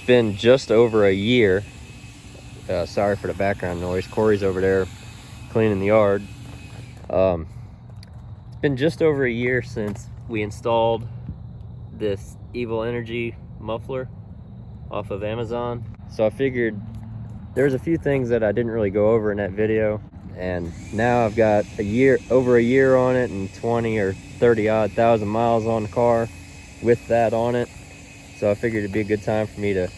been just over a year. Sorry for the background noise. Corey's over there cleaning the yard. It's been just over a year since we installed this Evil Energy muffler off of Amazon. So I figured there's a few things that I didn't really go over in that video, and now I've got over a year on it and 20 or 30 odd thousand miles on the car with that on it. So I figured it'd be a good time for me to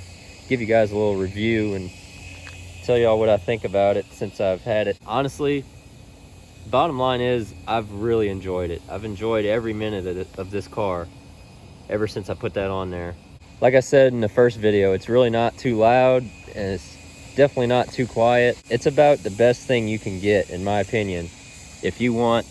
give you guys a little review and tell y'all what I think about it since I've had it. Honestly, bottom line is I've really enjoyed it. I've enjoyed every minute of this car ever since I put that on there. Like I said in the first video, it's really not too loud and it's definitely not too quiet. It's about the best thing you can get, in my opinion. If you want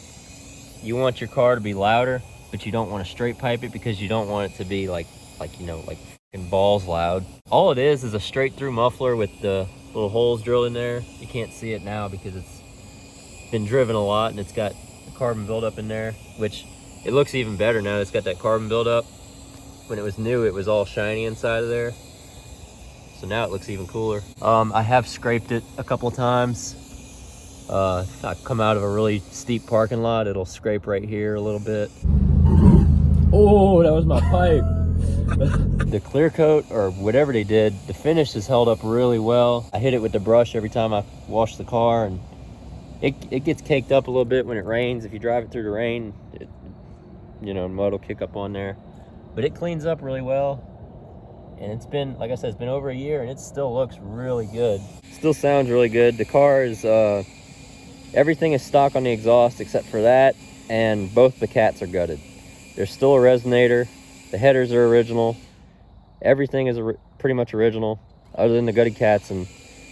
your car to be louder, but you don't want to straight pipe it because you don't want it to be like fucking balls loud. All it is a straight through muffler with the little holes drilled in there. You can't see it now because it's been driven a lot and it's got carbon buildup in there, which it looks even better now. It's got that carbon buildup. When it was new, it was all shiny inside of there. So now it looks even cooler. I have scraped it a couple times. If I come out of a really steep parking lot, it'll scrape right here a little bit. Oh, that was my pipe. The clear coat or whatever they did, the finish has held up really well. I hit it with the brush every time I wash the car, and it gets caked up a little bit when it rains. If you drive it through the rain, mud will kick up on there. But it cleans up really well. And it's been, like I said, it's been over a year and it still looks really good. Still sounds really good. The car is, everything is stock on the exhaust except for that, and both the cats are gutted. There's still a resonator. The headers are original. Everything is pretty much original, other than the gutted cats and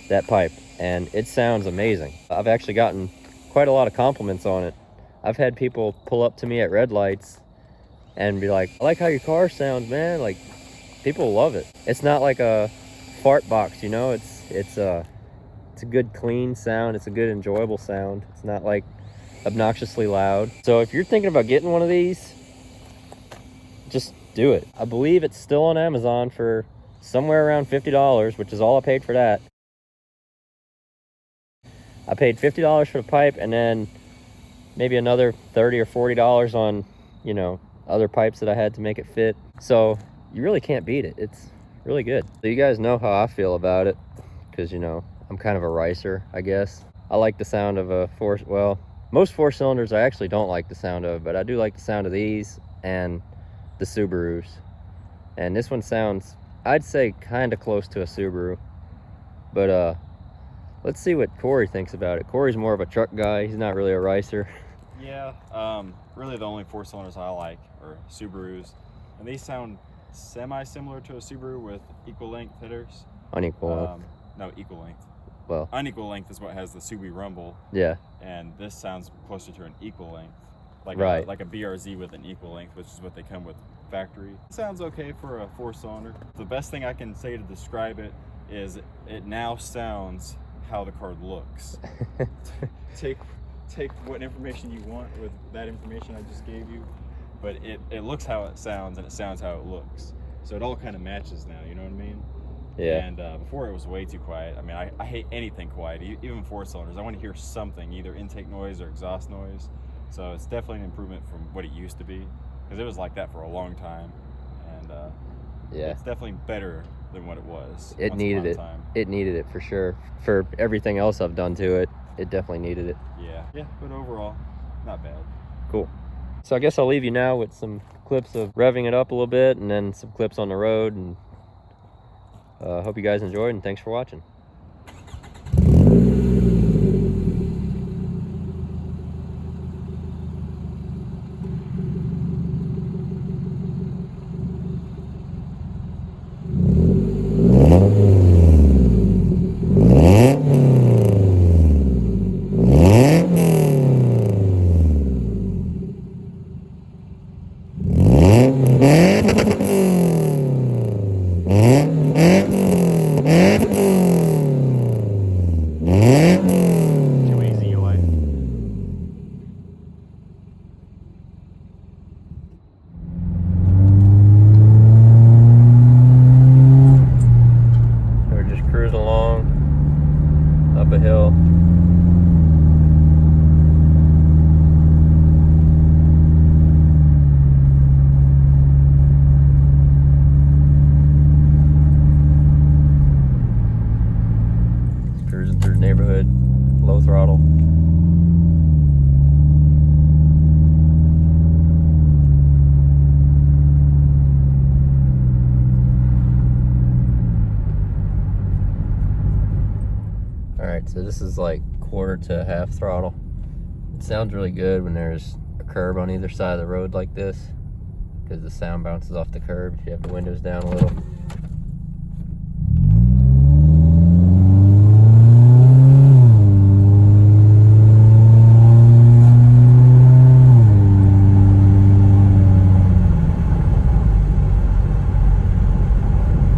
that pipe. And it sounds amazing. I've actually gotten quite a lot of compliments on it. I've had people pull up to me at red lights and be like, I like how your car sounds, man. Like, people love it. It's not like a fart box, it's a good clean sound. It's a good enjoyable sound. It's not like obnoxiously loud. So if you're thinking about getting one of these, just do it. I believe it's still on Amazon for somewhere around $50, which is all I paid for that. I paid $50 for the pipe and then maybe another $30 or $40 on, other pipes that I had to make it fit. So you really can't beat it. It's really good. So you guys know how I feel about it because, I'm kind of a ricer, I guess. I like the sound of most 4-cylinders I actually don't like the sound of, but I do like the sound of these and the Subarus. And this one sounds, I'd say, kind of close to a Subaru. But let's see what Corey thinks about it. Corey's more of a truck guy. He's not really a ricer. Yeah, really the only 4-cylinders I like are Subarus. And these sound semi-similar to a Subaru with equal length headers. Unequal length. No, equal length. Well, unequal length is what has the Subi Rumble. Yeah. And this sounds closer to an equal length. Like a BRZ with an equal length, which is what they come with factory. It sounds okay for a 4-cylinder. The best thing I can say to describe it is it now sounds how the car looks. Take what information you want with that information I just gave you, but it looks how it sounds and it sounds how it looks. So it all kind of matches now, you know what I mean? Yeah. And before it was way too quiet. I mean, I hate anything quiet, even 4-cylinders. I want to hear something, either intake noise or exhaust noise. So it's definitely an improvement from what it used to be, because it was like that for a long time. And yeah, it's definitely better than what it was. It needed it. It needed it for sure. For everything else I've done to it, it definitely needed it. Yeah, but overall, not bad. Cool. So I guess I'll leave you now with some clips of revving it up a little bit and then some clips on the road. And hope you guys enjoyed, and thanks for watching. cruising along up a hill. Just cruising through the neighborhood, low throttle. Alright, so this is like quarter to half throttle. It sounds really good when there's a curb on either side of the road like this, because the sound bounces off the curb if you have the windows down a little. You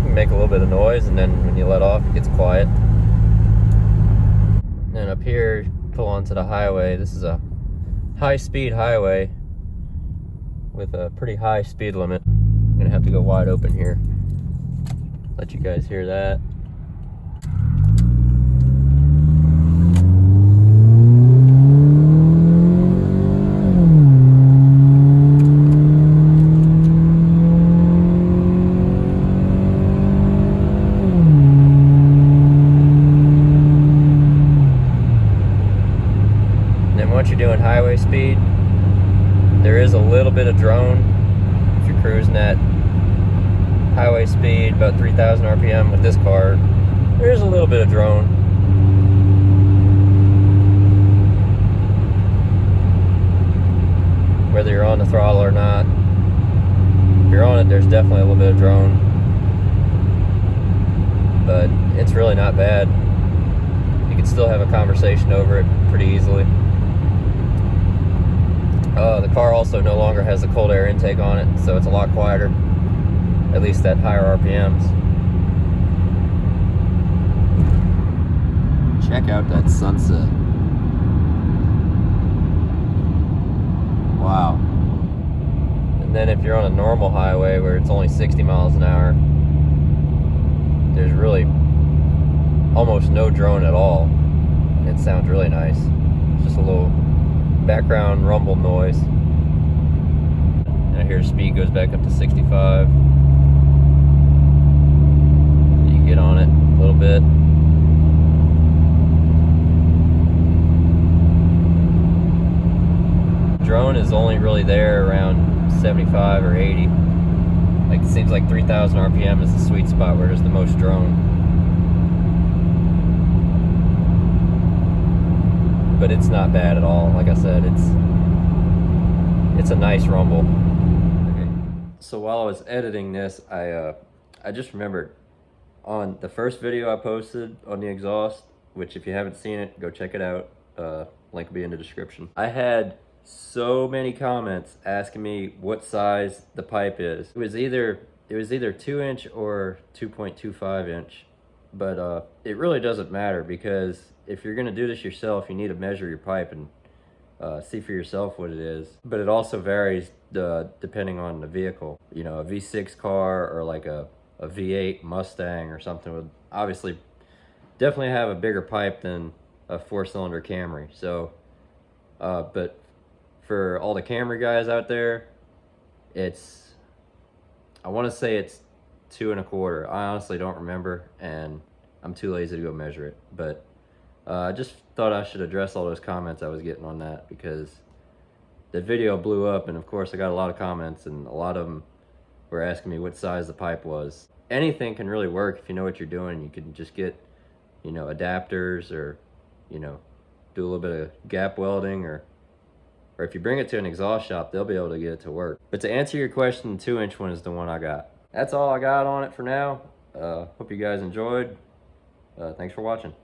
can make a little bit of noise, and then when you let off, it gets quiet. And up here, pull onto the highway. This is a high-speed highway with a pretty high speed limit. I'm gonna have to go wide open here. Let you guys hear that. Once you're doing highway speed, there is a little bit of drone. If you're cruising at highway speed, about 3,000 RPM with this car, there's a little bit of drone. Whether you're on the throttle or not, if you're on it, there's definitely a little bit of drone. But it's really not bad. You can still have a conversation over it pretty easily. The car also no longer has a cold air intake on it, so it's a lot quieter, at least at higher RPMs. Check out that sunset. Wow. And then if you're on a normal highway where it's only 60 miles an hour, there's really almost no drone at all. It sounds really nice. It's just a little background rumble noise. And I hear speed goes back up to 65. You can get on it a little bit. Drone is only really there around 75 or 80. Like, it seems like 3,000 RPM is the sweet spot where there's the most drone. But it's not bad at all. Like I said, it's a nice rumble. Okay. So while I was editing this, I just remembered on the first video I posted on the exhaust, which if you haven't seen it, go check it out. Link will be in the description. I had so many comments asking me what size the pipe is. It was either 2-inch or 2.25 inch. But it really doesn't matter, because if you're going to do this yourself, you need to measure your pipe and see for yourself what it is. But it also varies depending on the vehicle. You know, a V6 car or like a V8 Mustang or something would obviously definitely have a bigger pipe than a 4-cylinder Camry. So, but for all the Camry guys out there, I want to say it's 2 1/4. I honestly don't remember, and I'm too lazy to go measure it. But I just thought I should address all those comments I was getting on that, because the video blew up, and of course I got a lot of comments, and a lot of them were asking me what size the pipe was. Anything can really work if you know what you're doing. You can just get, you know, adapters, or, you know, do a little bit of gap welding, or if you bring it to an exhaust shop, they'll be able to get it to work. But to answer your question, the 2-inch one is the one I got. That's all I got on it for now. Hope you guys enjoyed. Thanks for watching.